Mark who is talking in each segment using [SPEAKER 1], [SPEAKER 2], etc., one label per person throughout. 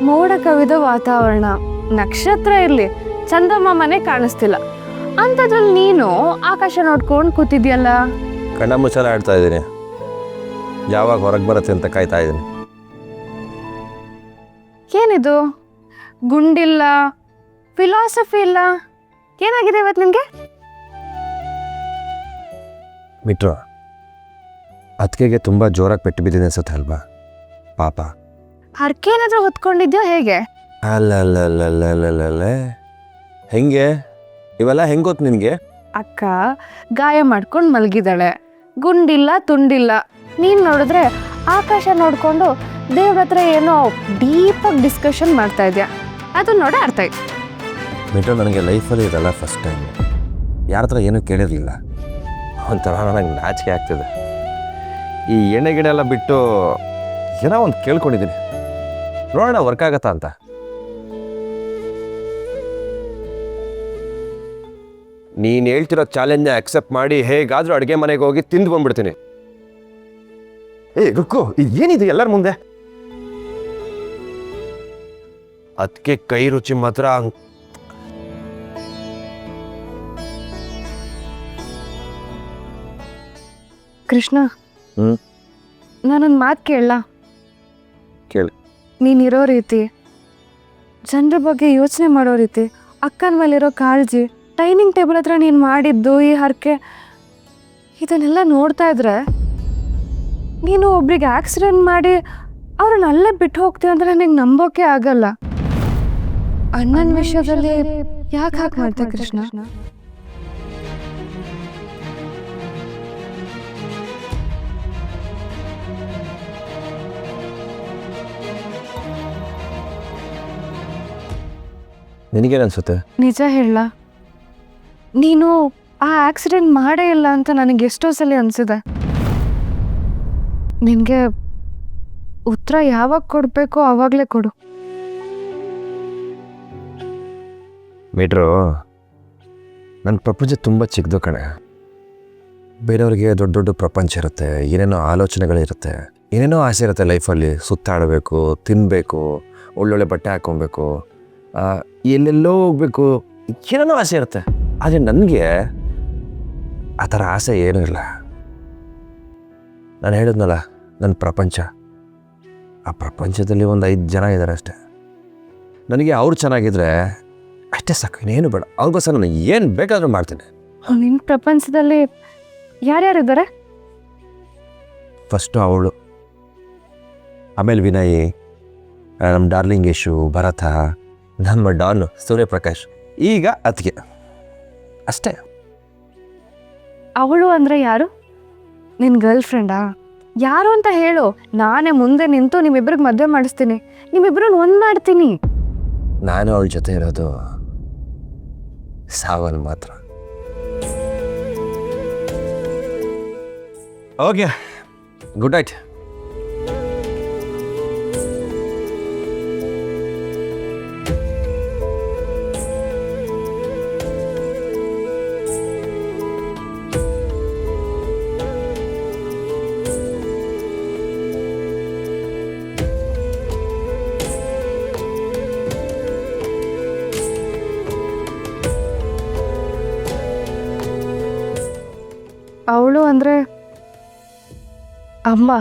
[SPEAKER 1] ಮೋಡ ಕವಿದ ವಾತಾವರಣ, ನಕ್ಷತ್ರ ಇರಲಿ, ಚಂದಮಾಮನೇ ಕಾಣಿಸ್ತಿಲ್ಲ. ಅಂಥದ್ರಲ್ಲಿ ನೀನು ಆಕಾಶ ನೋಡ್ಕೊಂಡು ಕೂತಿದ್ಯಲ್ಲ.
[SPEAKER 2] ಕಣ್ಣ ಮುಚ್ಚಾಲ ಆಡ್ತಾ ಇದ್ದೀನಿ, ಯಾವಾಗ ಹೊರಗೆ ಬರುತ್ತೆ ಅಂತ ಕಾಯ್ತಾ ಇದ್ದೀನಿ.
[SPEAKER 1] ಏನಿದು ಗುಂಡಿಲ್ಲ, ಫಿಲಾಸಫಿ ಇಲ್ಲ, ಏನಾಗಿದೆ ಇವತ್ತು ನಿಮಗೆ?
[SPEAKER 2] ಮಿಟ್ರು, ಅದಕ್ಕೆ ತುಂಬ ಜೋರಾಗಿ ಪೆಟ್ಟು ಬಿದ್ದಿದೆ ಅನ್ಸುತ್ತೆ ಅಲ್ವಾ ಪಾಪ.
[SPEAKER 1] ಹರ್ಕೇನಾದ್ರೂ ಹೊತ್ಕೊಂಡಿದ್ಯೋ ಹೇಗೆ?
[SPEAKER 2] ಅಲ್ಲ ಹೆಂಗೆ ಇವೆಲ್ಲ ಹೆಂಗೆ ಗೊತ್ತು ನಿನಗೆ?
[SPEAKER 1] ಅಕ್ಕ ಗಾಯ ಮಾಡ್ಕೊಂಡು ಮಲಗಿದಾಳೆ, ಗುಂಡಿಲ್ಲ ತುಂಡಿಲ್ಲ. ನೀನು ನೋಡಿದ್ರೆ ಆಕಾಶ ನೋಡ್ಕೊಂಡು ದೇವ್ರ ಹತ್ರ ಏನೋ ಡೀಪಾಗಿ ಡಿಸ್ಕಷನ್ ಮಾಡ್ತಾ ಇದ್ಯಾ. ಅದು ನೋಡ ಅರ್ಥ ಆಯ್ತು.
[SPEAKER 2] ಮಿಟ್ರು, ನನಗೆ ಲೈಫಲ್ಲಿ ಇದೆಲ್ಲ ಫಸ್ಟ್ ಟೈಮ್. ಯಾರ ಹತ್ರ ಏನೂ ಕೇಳಿರಲಿಲ್ಲ. ಒಂಥರ ನನಗೆ ನಾಚಿಕೆ ಆಗ್ತಿದೆ. ಈ ಎಣ್ಣೆ ಗಿಡ ಎಲ್ಲ ಬಿಟ್ಟು ಏನೋ ಒಂದು ಕೇಳ್ಕೊಂಡಿದ್ದೀನಿ, ನೋಡೋಣ ವರ್ಕ್ ಆಗತ್ತಾ ಅಂತ. ನೀನು ಹೇಳ್ತಿರೋ ಚಾಲೆಂಜ್ನ ಅಕ್ಸೆಪ್ಟ್ ಮಾಡಿ ಹೇಗಾದರೂ ಅಡುಗೆ ಮನೆಗೆ ಹೋಗಿ ತಿಂದು ಬಂದ್ಬಿಡ್ತೀನಿ. ರುಕ್ಕು, ಏನಿದೆ ಎಲ್ಲರ ಮುಂದೆ? ಅದಕ್ಕೆ ಕೈ ರುಚಿ ಮಾತ್ರ
[SPEAKER 1] ಕೃಷ್ಣ, ನಾನೊಂದು ಮಾತು ಕೇಳಲ್ಲ?
[SPEAKER 2] ಕೇಳಿ.
[SPEAKER 1] ನೀನಿರೋ ರೀತಿ, ಜನರ ಬಗ್ಗೆ ಯೋಚನೆ ಮಾಡೋ ರೀತಿ, ಅಕ್ಕನ ಮೇಲಿರೋ ಕಾಳಜಿ, ಡೈನಿಂಗ್ ಟೇಬಲ್ ಹತ್ರ ನೀನು ಮಾಡಿದ್ದು ಈ ಹರಕೆ, ಇದನ್ನೆಲ್ಲ ನೋಡ್ತಾ ಇದ್ರೆ ನೀನು ಒಬ್ರಿಗೆ ಆಕ್ಸಿಡೆಂಟ್ ಮಾಡಿ ಅವ್ರನ್ನ ಅಲ್ಲೇ ಬಿಟ್ಟು ಹೋಗ್ತೀವಿ ಅಂದರೆ ನನಗೆ ನಂಬೋಕೆ ಆಗಲ್ಲ. ಅಣ್ಣನ ವಿಷಯದಲ್ಲಿ ಯಾಕೆ ಹಾಗೆ ಮಾಡ್ತಾ ಕೃಷ್ಣ?
[SPEAKER 2] ನಿನಗೇನು ಅನ್ಸುತ್ತೆ?
[SPEAKER 1] ನಿಜ ಹೇಳ, ನೀನು ಆ ಆಕ್ಸಿಡೆಂಟ್ ಮಾಡೇ ಇಲ್ಲ ಅಂತ ನನಗೆ ಎಷ್ಟೋ ಸಲ ಅನಿಸಿದೆ. ನಿನಗೆ ಉತ್ತರ ಯಾವಾಗ ಕೊಡಬೇಕೋ ಆವಾಗಲೇ ಕೊಡು.
[SPEAKER 2] ಮೀಟ್ರು, ನನ್ನ ಪ್ರಪಂಚ ತುಂಬ ಚಿಕ್ಕದು ಕಣೆ. ಬೇರೆಯವ್ರಿಗೆ ದೊಡ್ಡ ದೊಡ್ಡ ಪ್ರಪಂಚ ಇರುತ್ತೆ, ಏನೇನೋ ಆಲೋಚನೆಗಳಿರುತ್ತೆ, ಏನೇನೋ ಆಸೆ ಇರುತ್ತೆ ಲೈಫಲ್ಲಿ. ಸುತ್ತಾಡಬೇಕು, ತಿನ್ನಬೇಕು, ಒಳ್ಳೊಳ್ಳೆ ಬಟ್ಟೆ ಹಾಕ್ಕೊಬೇಕು, ಎಲ್ಲೆಲ್ಲೋ ಹೋಗ್ಬೇಕು, ಏನೇನೋ ಆಸೆ ಇರುತ್ತೆ. ಆದರೆ ನನಗೆ ಆ ಥರ ಆಸೆ ಏನೂ ಇಲ್ಲ. ನಾನು ಹೇಳಿದ್ನಲ್ಲ, ನನ್ನ ಪ್ರಪಂಚ, ಆ ಪ್ರಪಂಚದಲ್ಲಿ ಒಂದು 5 ಜನ ಇದ್ದಾರೆ ಅಷ್ಟೆ. ನನಗೆ ಅವ್ರು ಚೆನ್ನಾಗಿದ್ರೆ ಅಷ್ಟೇ ಸಾಕು, ಇನ್ನೇನು ಬೇಡ. ಅವ್ರಿಗೋಸ್ಕರ ನಾನು ಏನು ಬೇಕಾದರೂ ಮಾಡ್ತೀನಿ.
[SPEAKER 1] ನಿನ್ನ ಪ್ರಪಂಚದಲ್ಲಿ ಯಾರ್ಯಾರಿದ್ದಾರೆ?
[SPEAKER 2] ಫಸ್ಟು ಅವಳು, ಆಮೇಲೆ ವಿನಯ್, ನಮ್ಮ ಡಾರ್ಲಿಂಗ್ ಯಶು, ಭರತ, ನಮ್ಮ ಡಾನು ಸೂರ್ಯಪ್ರಕಾಶ್, ಈಗ ಅತ್ತಿಗೆ, ಅಷ್ಟೇ.
[SPEAKER 1] ಅವಳು ಅಂದರೆ ಯಾರು? ನಿನ್ನ ಗರ್ಲ್ ಫ್ರೆಂಡಾ? ಯಾರು ಅಂತ ಹೇಳು, ನಾನೇ ಮುಂದೆ ನಿಂತು ನಿಮ್ಮಿಬ್ರಿಗೆ ಮದುವೆ ಮಾಡಿಸ್ತೀನಿ, ನಿಮ್ಮಿಬ್ರನ್ನ ಒಂದು ಮಾಡ್ತೀನಿ.
[SPEAKER 2] ನಾನು ಅವಳ ಜೊತೆ ಇರೋದು ಸಾವಲ್ಲಿ ಮಾತ್ರ. Okay, good night.
[SPEAKER 1] ಅವಳು ಅಂದರೆ ಅಮ್ಮ.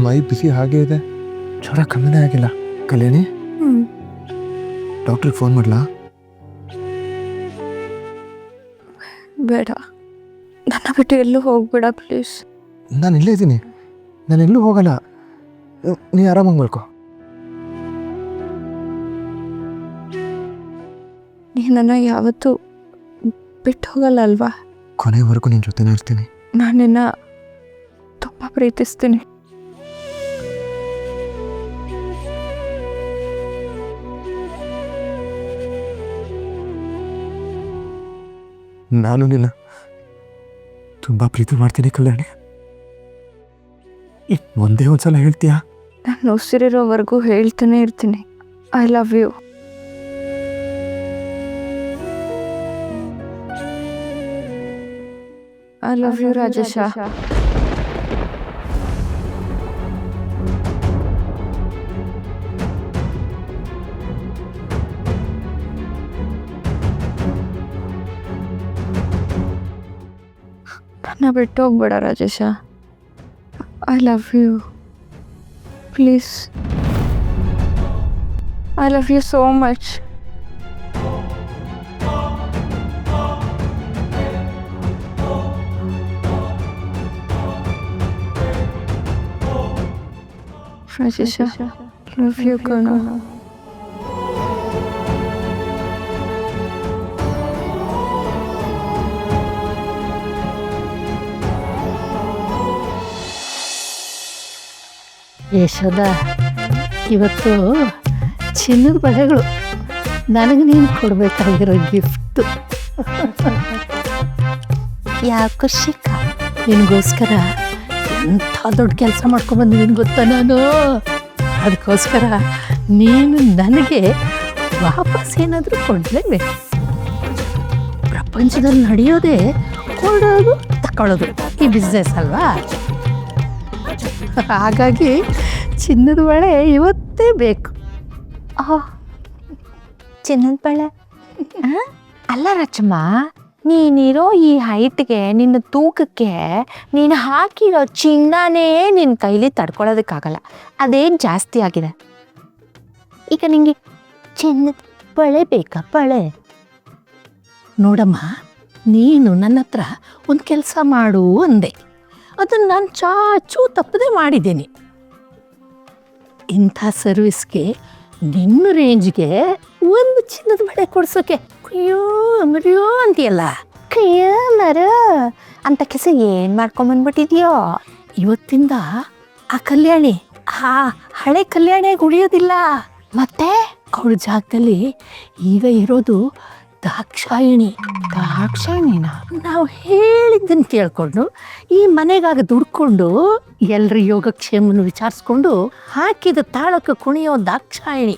[SPEAKER 3] ಮೈ ಬಿಸಿ ಹಾಗೆ ಇದೆ, ಜ್ವರ ಕಮ್ಮಿನೇ ಆಗಿಲ್ಲ. ಕಲ್ಯಾಣಿ, ಡಾಕ್ಟ್ರಿಗೆ ಫೋನ್ ಮಾಡಲಾ?
[SPEAKER 1] ಬೇಡ, ನನ್ನ ಬಿಟ್ಟು ಎಲ್ಲೂ ಹೋಗ್ಬೇಡ ಪ್ಲೀಸ್.
[SPEAKER 3] ನಾನು ಇಲ್ಲೇ ಇದ್ದೀನಿ, ನಾನು ಎಲ್ಲೂ ಹೋಗಲ್ಲ. ನೀ ಆರಾಮಾಗಿ ಮಲ್ಕೋ.
[SPEAKER 1] ನೀ ನನ್ನ ಯಾವತ್ತೂ ಬಿಟ್ಟು ಹೋಗಲ್ಲ ಅಲ್ವಾ?
[SPEAKER 3] ಕೊನೆವರೆಗೂ ನಿನ್ನ ಜೊತೆನೇ ಇರ್ತೀನಿ.
[SPEAKER 1] ನಾನು ನಿನ್ನ ತುಂಬ ಪ್ರೀತಿಸ್ತೀನಿ.
[SPEAKER 3] ನಾನು ನಿನ್ನ ತುಂಬ ಪ್ರೀತಿ ಮಾಡ್ತೀನಿ ಕಲ್ಯಾಣಿ. ಒಂದೇ ಒಂದ್ಸಲ ಹೇಳ್ತೀಯಾ?
[SPEAKER 1] ನಾನು ಉಸಿರಿರೋವರೆಗೂ ಹೇಳ್ತಾನೆ ಇರ್ತೀನಿ, I love you. I love you Rajesh. ನನ್ನ ಬಿಟ್ಟು ಹೋಗ್ಬೇಡ Rajesh. I love you. Please. I love you so much. Rajesh, love you ಕಣೋ.
[SPEAKER 4] ಯಶೋದ, ಇವತ್ತು ಚಿನ್ನದ ಬಳೆಗಳು ನನಗೆ ನೀನು ಕೊಡಬೇಕಾಗಿರೋ ಗಿಫ್ಟು. ಯಾಕೋ ಶಿಖ, ನಿನಗೋಸ್ಕರ ಎಂಥ ದೊಡ್ಡ ಕೆಲಸ ಮಾಡ್ಕೊಂಡ್ಬಂದಿದ್ದೀನಿ ಗೊತ್ತಾ ನಾನು. ಅದಕ್ಕೋಸ್ಕರ ನೀನು ನನಗೆ ವಾಪಸ್ ಏನಾದರೂ ಕೊಡಲೇಬೇಕು. ಪ್ರಪಂಚದಲ್ಲಿ ನಡೆಯೋದೇ ಕೊಡೋದು ತಗೊಳ್ಳೋದು, ಈ ಬಿಸ್ನೆಸ್ ಅಲ್ವಾ. ಹಾಗಾಗಿ ಚಿನ್ನದ ಬಳೆ ಇವತ್ತೇ ಬೇಕು.
[SPEAKER 5] ಚಿನ್ನದ ಬಳೆ ಅಲ್ಲ ರಚಮ್ಮ, ನೀನಿರೋ ಈ ಹೈಟ್ಗೆ, ನಿನ್ನ ತೂಕಕ್ಕೆ ನೀನು ಹಾಕಿರೋ ಚಿನ್ನನೇ ನಿನ್ನ ಕೈಲಿ ತಡ್ಕೊಳ್ಳೋದಕ್ಕಾಗಲ್ಲ. ಅದೇನು ಜಾಸ್ತಿ ಆಗಿದೆ. ಈಗ ನಿಂಗೆ ಚಿನ್ನದ ಬಳೆ ಬೇಕಾ? ಬಳೆ
[SPEAKER 4] ನೋಡಮ್ಮ, ನೀನು ನನ್ನ ಹತ್ರ ಒಂದು ಕೆಲಸ ಮಾಡು ಅಂದೆ, ಅದನ್ನು ನಾನು ಚಾಚೂ ತಪ್ಪದೆ ಮಾಡಿದ್ದೀನಿ. ಇಂಥ ಸರ್ವಿಸ್ಗೆ ನಿನ್ನ ರೇಂಜ್ಗೆ ಒಂದು ಚಿನ್ನದ ಬಳೆ ಕೊಡ್ಸೋಕೆ ಅಯ್ಯೋ ಮರಿಯೋ ಅಂತೀಯಲ್ಲ.
[SPEAKER 5] ಮರ ಅಂತ ಕೆಲಸ ಏನು ಮಾಡ್ಕೊಂಬಂದ್ಬಿಟ್ಟಿದ್ಯೋ.
[SPEAKER 4] ಇವತ್ತಿಂದ ಆ ಕಲ್ಯಾಣಿ, ಆ ಹಳೆ ಕಲ್ಯಾಣಿಯಾಗಿ ಉಳಿಯೋದಿಲ್ಲ.
[SPEAKER 5] ಮತ್ತೆ
[SPEAKER 4] ಅವಳ ಜಾಗದಲ್ಲಿ ಈಗ ಇರೋದು ದಾಕ್ಷಾಯಿಣಿ.
[SPEAKER 5] ದಾಕ್ಷಾಯಿಣಿನ?
[SPEAKER 4] ನಾವು ಹೇಳಿದ್ದನ್ನು ಕೇಳಿಕೊಂಡು ಈ ಮನೆಗಾಗ ದುಡ್ಕೊಂಡು ಎಲ್ಲರ ಯೋಗಕ್ಷೇಮನ ವಿಚಾರಿಸ್ಕೊಂಡು ಹಾಕಿದ ತಾಳಕ್ಕೆ ಕುಣಿಯೋ ದಾಕ್ಷಾಯಿಣಿ.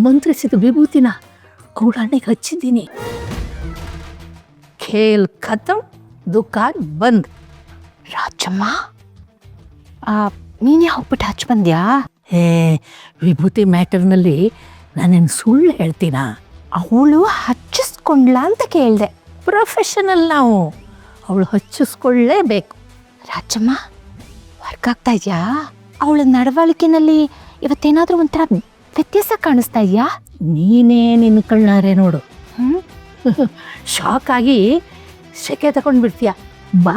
[SPEAKER 4] ಮಂತ್ರಿಸಿದ ವಿಭೂತಿನ ಅವಳ ಅಣ್ಣಗೆ ಹಚ್ಚಿದ್ದೀನಿ. ಖೇಲ್ ಖತಮ್, ದುಕಾನ್ ಬಂದ್.
[SPEAKER 5] ರಾಜಮ್ಮ, ನೀನೇ ಹೋಗ್ಬಿಟ್ಟು ಹಚ್ಚಿ ಬಂದ್ಯಾ?
[SPEAKER 4] ವಿಭೂತಿ ಮ್ಯಾಟರ್ನಲ್ಲಿ ನಾನೇನು ಸುಳ್ಳು ಹೇಳ್ತೀನ?
[SPEAKER 5] ಅವಳು ಹಚ್ಚಿಸ್ಕೊಂಡ್ಲ ಅಂತ ಕೇಳಿದೆ.
[SPEAKER 4] ಪ್ರೊಫೆಷನಲ್ ನಾವು, ಅವಳು ಹಚ್ಚಿಸ್ಕೊಳ್ಳೇಬೇಕು.
[SPEAKER 5] ರಾಜಮ್ಮ, ವರ್ಕ್ ಆಗ್ತಾ ಇದೆಯಾ? ಅವಳ ನಡವಳಿಕೆನಲ್ಲಿ ಇವತ್ತೇನಾದರೂ ಒಂಥರ ವ್ಯತ್ಯಾಸ ಕಾಣಿಸ್ತಾ ಇದೆಯಾ?
[SPEAKER 4] ನೀನೇ ನಿನ್ನ ಕಣ್ಣಾರೆ ನೋಡು. ಶಾಕ್ ಆಗಿ ಸೆಕೆ ತಗೊಂಡ್ಬಿಡ್ತೀಯ. ಬಾ